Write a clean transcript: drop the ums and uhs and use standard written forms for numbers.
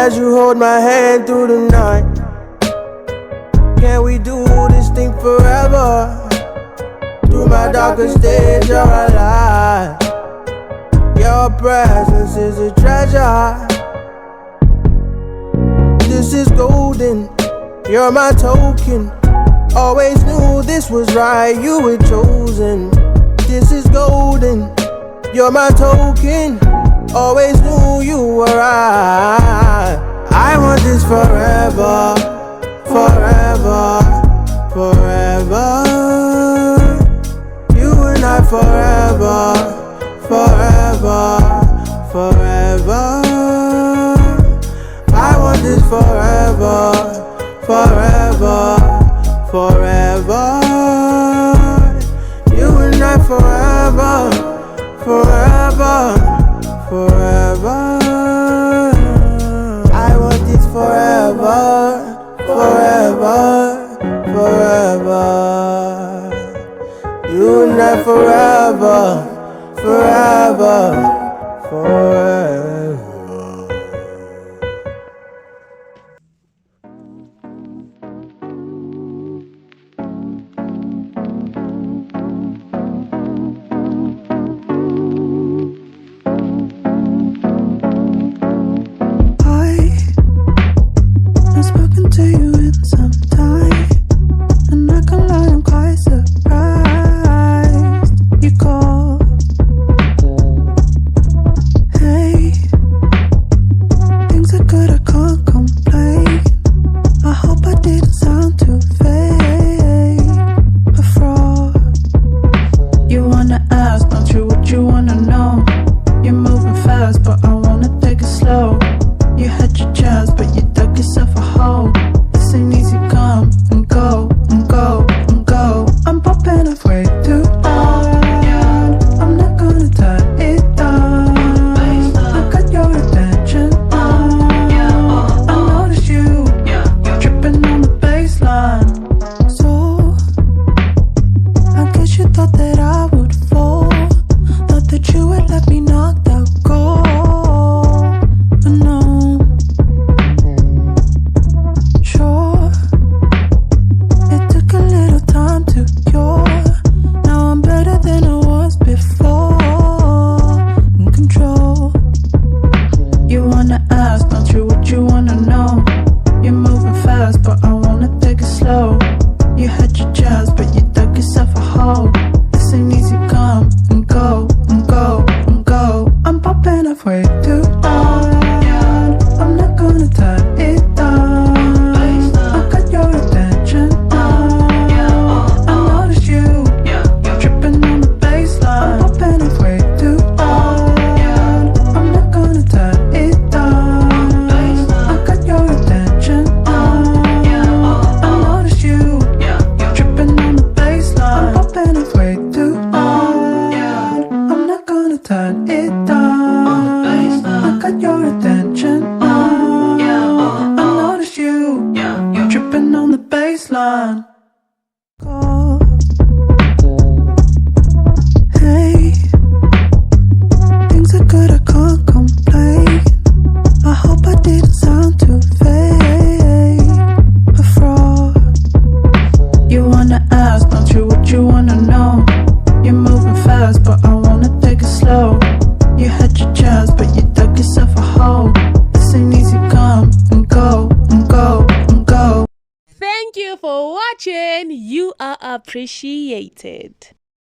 as you hold my hand through the night. Can we do this thing forever? Through my darkest days, you're alive. Your presence is a treasure. This is golden, you're my token. Always knew this was right, you were chosen. This is golden, you're my token. Always knew you were right. I want this forever, forever, forever. You and I forever, forever, forever. I want this forever, forever, forever. You and I forever, forever, forever. I want this forever, forever, forever. You and I forever, forever, forever. I've spoken to you in some time, and I can't lie, I'm quite surprised you called. Hey, things are good, I can't complain. I hope I didn't sound too fake, a fraud. You wanna ask, don't you, what you wanna know? You're moving fast, but I wanna take it slow. You had your chance, but you dug yourself a hole. This ain't easy, come and go, and go, and go. I'm popping off way too hard. I'm not gonna turn it down. I got your attention. I noticed you tripping on the baseline. So I guess you thought that I would fall. Thought that you would let me knock out cold. But no. Sure, it took a little time to cure. Now I'm better than I was before, in control. You wanna ask, don't you, what you wanna know? You're moving fast, but I wanna take it slow. You had your chance, but you dug yourself a hole. This ain't easy, come and go, and go, and go. I'm popping off way too hard. I'm not gonna turn it down. I got your attention. I noticed you tripping on the baseline. I'm popping off way too hard. I'm not gonna turn it down. I got your attention. I noticed you tripping on the baseline. I'm popping off way too hard. I'm not gonna turn it down. I got your attention. I noticed you tripping on the baseline. Hey, things are good, I can't complain. I hope I didn't sound too fake, a fraud. You wanna ask, don't you, what you wanna know? You're moving fast, but I wanna take it slow. You had your chance, but you dug yourself a hole. This ain't easy, come and go, and go, and go. Thank you for watching. You are appreciated.